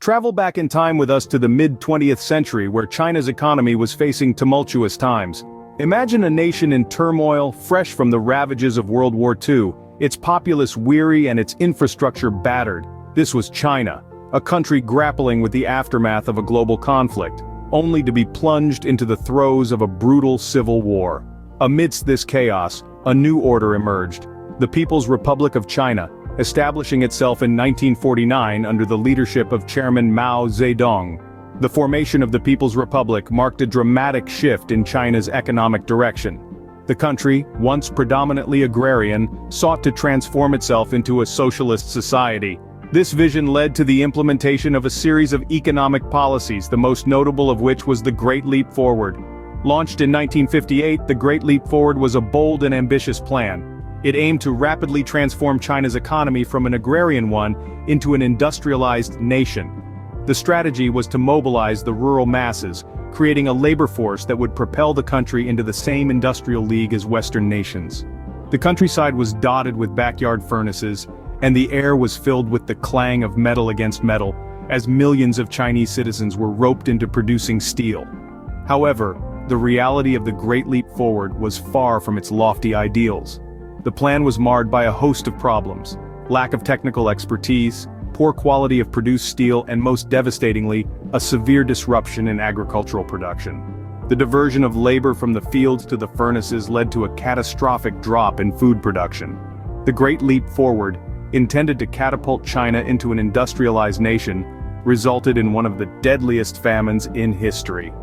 Travel back in time with us to the mid-20th century where China's economy was facing tumultuous times. Imagine a nation in turmoil, fresh from the ravages of World War II, its populace weary and its infrastructure battered. This was China, a country grappling with the aftermath of a global conflict, only to be plunged into the throes of a brutal civil war. Amidst this chaos, a new order emerged: the People's Republic of China, establishing itself in 1949 under the leadership of Chairman Mao Zedong. The formation of the People's Republic marked a dramatic shift in China's economic direction. The country, once predominantly agrarian, sought to transform itself into a socialist society. This vision led to the implementation of a series of economic policies, the most notable of which was the Great Leap Forward. Launched in 1958, the Great Leap Forward was a bold and ambitious plan. It aimed to rapidly transform China's economy from an agrarian one into an industrialized nation. The strategy was to mobilize the rural masses, creating a labor force that would propel the country into the same industrial league as Western nations. The countryside was dotted with backyard furnaces, and the air was filled with the clang of metal against metal, as millions of Chinese citizens were roped into producing steel. However, the reality of the Great Leap Forward was far from its lofty ideals. The plan was marred by a host of problems: lack of technical expertise, poor quality of produced steel, and most devastatingly, a severe disruption in agricultural production. The diversion of labor from the fields to the furnaces led to a catastrophic drop in food production. The Great Leap Forward, intended to catapult China into an industrialized nation, resulted in one of the deadliest famines in history.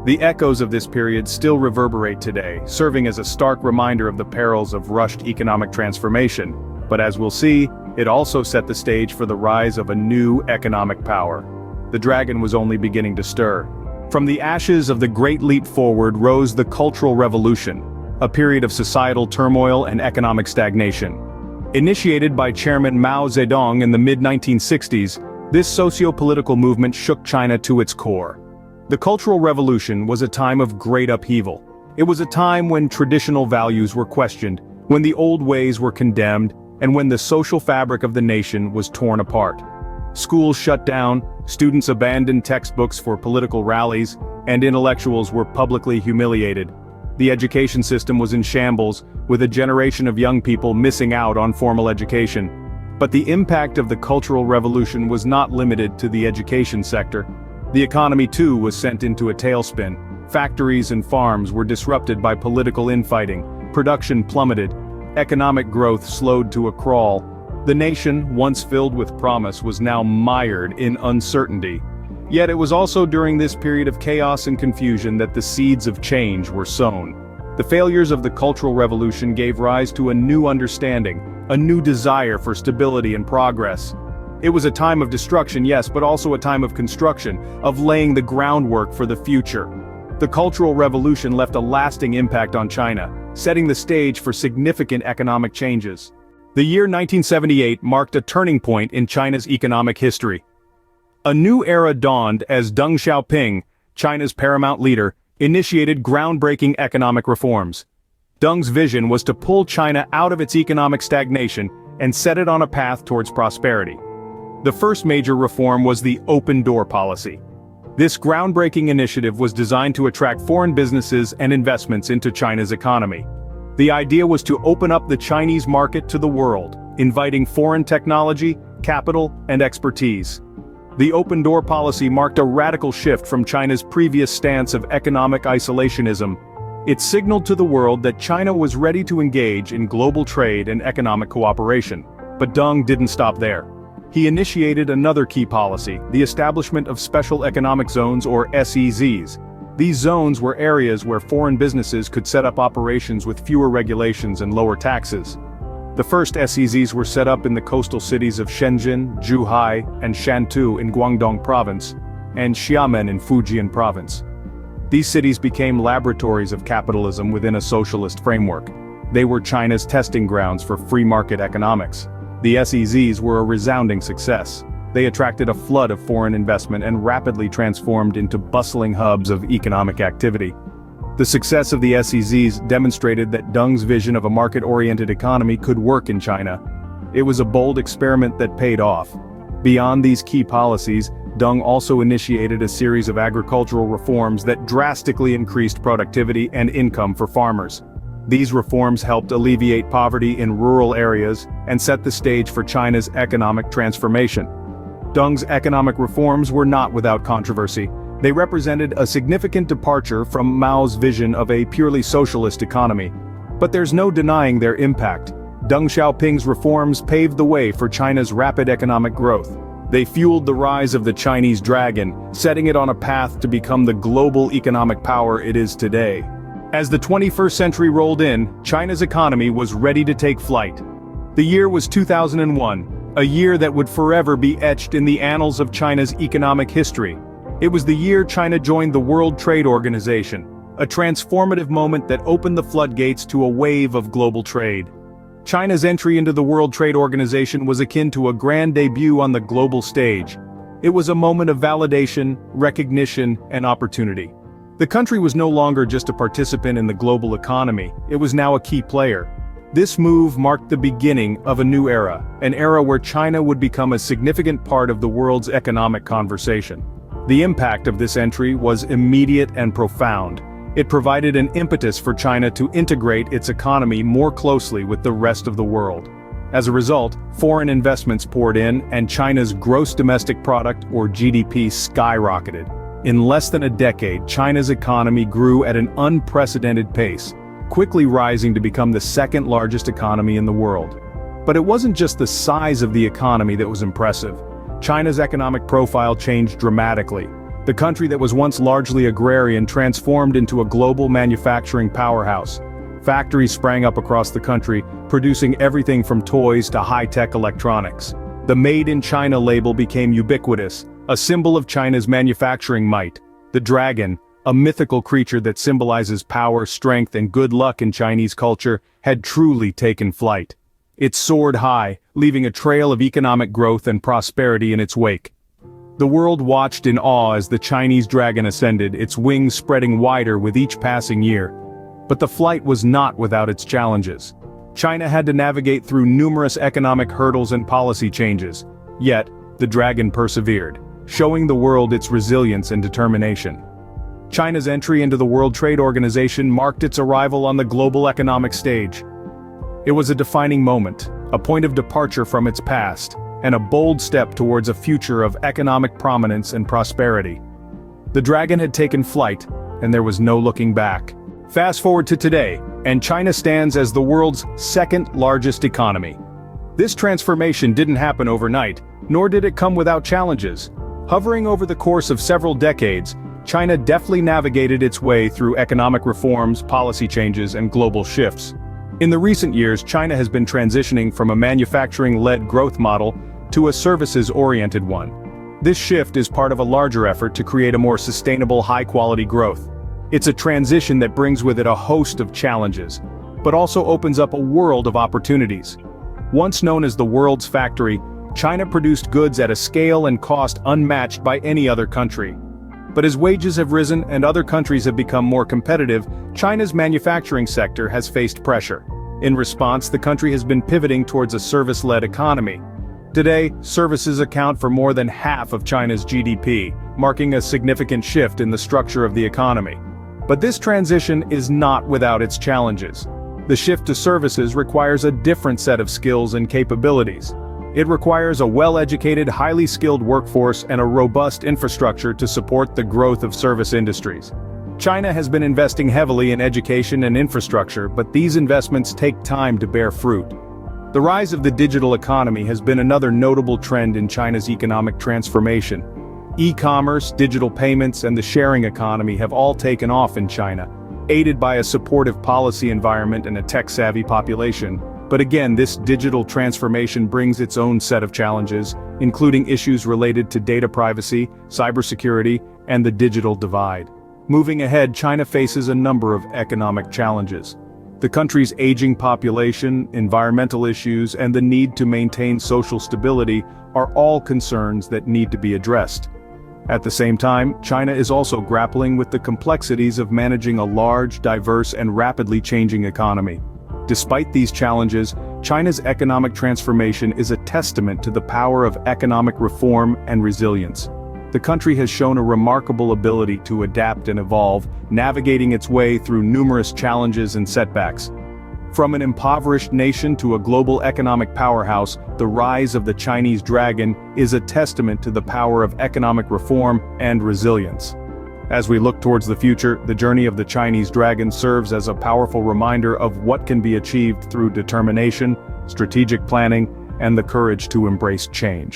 The echoes of this period still reverberate today, serving as a stark reminder of the perils of rushed economic transformation. But as we'll see, it also set the stage for the rise of a new economic power. The dragon was only beginning to stir. From the ashes of the Great Leap Forward rose the Cultural Revolution, a period of societal turmoil and economic stagnation. Initiated by Chairman Mao Zedong in the mid-1960s, this socio-political movement shook China to its core. The Cultural Revolution was a time of great upheaval. It was a time when traditional values were questioned, when the old ways were condemned, and when the social fabric of the nation was torn apart. Schools shut down, students abandoned textbooks for political rallies, and intellectuals were publicly humiliated. The education system was in shambles, with a generation of young people missing out on formal education. But the impact of the Cultural Revolution was not limited to the education sector. The economy too was sent into a tailspin. Factories and farms were disrupted by political infighting, production plummeted, economic growth slowed to a crawl. The nation, once filled with promise, was now mired in uncertainty. Yet it was also during this period of chaos and confusion that the seeds of change were sown. The failures of the Cultural Revolution gave rise to a new understanding, a new desire for stability and progress. It was a time of destruction, yes, but also a time of construction, of laying the groundwork for the future. The Cultural Revolution left a lasting impact on China, setting the stage for significant economic changes. The year 1978 marked a turning point in China's economic history. A new era dawned as Deng Xiaoping, China's paramount leader, initiated groundbreaking economic reforms. Deng's vision was to pull China out of its economic stagnation and set it on a path towards prosperity. The first major reform was the open door policy. This groundbreaking initiative was designed to attract foreign businesses and investments into China's economy. The idea was to open up the Chinese market to the world, inviting foreign technology, capital, and expertise. The open door policy marked a radical shift from China's previous stance of economic isolationism. It signaled to the world that China was ready to engage in global trade and economic cooperation. But Deng didn't stop there. He initiated another key policy, the establishment of special economic zones, or SEZs. These zones were areas where foreign businesses could set up operations with fewer regulations and lower taxes. The first SEZs were set up in the coastal cities of Shenzhen, Zhuhai, and Shantou in Guangdong Province, and Xiamen in Fujian Province. These cities became laboratories of capitalism within a socialist framework. They were China's testing grounds for free market economics. The SEZs were a resounding success. They attracted a flood of foreign investment and rapidly transformed into bustling hubs of economic activity. The success of the SEZs demonstrated that Deng's vision of a market-oriented economy could work in China. It was a bold experiment that paid off. Beyond these key policies, Deng also initiated a series of agricultural reforms that drastically increased productivity and income for farmers. These reforms helped alleviate poverty in rural areas and set the stage for China's economic transformation. Deng's economic reforms were not without controversy. They represented a significant departure from Mao's vision of a purely socialist economy. But there's no denying their impact. Deng Xiaoping's reforms paved the way for China's rapid economic growth. They fueled the rise of the Chinese dragon, setting it on a path to become the global economic power it is today. As the 21st century rolled in, China's economy was ready to take flight. The year was 2001, a year that would forever be etched in the annals of China's economic history. It was the year China joined the World Trade Organization, a transformative moment that opened the floodgates to a wave of global trade. China's entry into the World Trade Organization was akin to a grand debut on the global stage. It was a moment of validation, recognition, and opportunity. The country was no longer just a participant in the global economy, it was now a key player. This move marked the beginning of a new era, an era where China would become a significant part of the world's economic conversation. The impact of this entry was immediate and profound. It provided an impetus for China to integrate its economy more closely with the rest of the world. As a result, foreign investments poured in and China's gross domestic product, or GDP, skyrocketed. In less than a decade, China's economy grew at an unprecedented pace, quickly rising to become the second largest economy in the world. But it wasn't just the size of the economy that was impressive. China's economic profile changed dramatically. The country that was once largely agrarian transformed into a global manufacturing powerhouse. Factories sprang up across the country, producing everything from toys to high-tech electronics. The Made in China label became ubiquitous, a symbol of China's manufacturing might. The dragon, a mythical creature that symbolizes power, strength, and good luck in Chinese culture, had truly taken flight. It soared high, leaving a trail of economic growth and prosperity in its wake. The world watched in awe as the Chinese dragon ascended, its wings spreading wider with each passing year. But the flight was not without its challenges. China had to navigate through numerous economic hurdles and policy changes. Yet, the dragon persevered, showing the world its resilience and determination. China's entry into the World Trade Organization marked its arrival on the global economic stage. It was a defining moment, a point of departure from its past, and a bold step towards a future of economic prominence and prosperity. The dragon had taken flight, and there was no looking back. Fast forward to today, and China stands as the world's second largest economy. This transformation didn't happen overnight, nor did it come without challenges. Hovering over the course of several decades, China deftly navigated its way through economic reforms, policy changes, and global shifts. In the recent years, China has been transitioning from a manufacturing-led growth model to a services-oriented one. This shift is part of a larger effort to create a more sustainable, high-quality growth. It's a transition that brings with it a host of challenges, but also opens up a world of opportunities. Once known as the world's factory, China produced goods at a scale and cost unmatched by any other country. But as wages have risen and other countries have become more competitive, China's manufacturing sector has faced pressure. In response, the country has been pivoting towards a service-led economy. Today, services account for more than half of China's GDP, marking a significant shift in the structure of the economy. But this transition is not without its challenges. The shift to services requires a different set of skills and capabilities. It requires a well-educated, highly skilled workforce and a robust infrastructure to support the growth of service industries. China has been investing heavily in education and infrastructure, but these investments take time to bear fruit. The rise of the digital economy has been another notable trend in China's economic transformation. E-commerce, digital payments, and the sharing economy have all taken off in China, aided by a supportive policy environment and a tech-savvy population. But again, this digital transformation brings its own set of challenges, including issues related to data privacy, cybersecurity, and the digital divide. Moving ahead, China faces a number of economic challenges. The country's aging population, environmental issues, and the need to maintain social stability are all concerns that need to be addressed. At the same time, China is also grappling with the complexities of managing a large, diverse, and rapidly changing economy. Despite these challenges, China's economic transformation is a testament to the power of economic reform and resilience. the country has shown a remarkable ability to adapt and evolve, navigating its way through numerous challenges and setbacks. From an impoverished nation to a global economic powerhouse, the rise of the Chinese dragon is a testament to the power of economic reform and resilience. As we look towards the future, the journey of the Chinese dragon serves as a powerful reminder of what can be achieved through determination, strategic planning, and the courage to embrace change.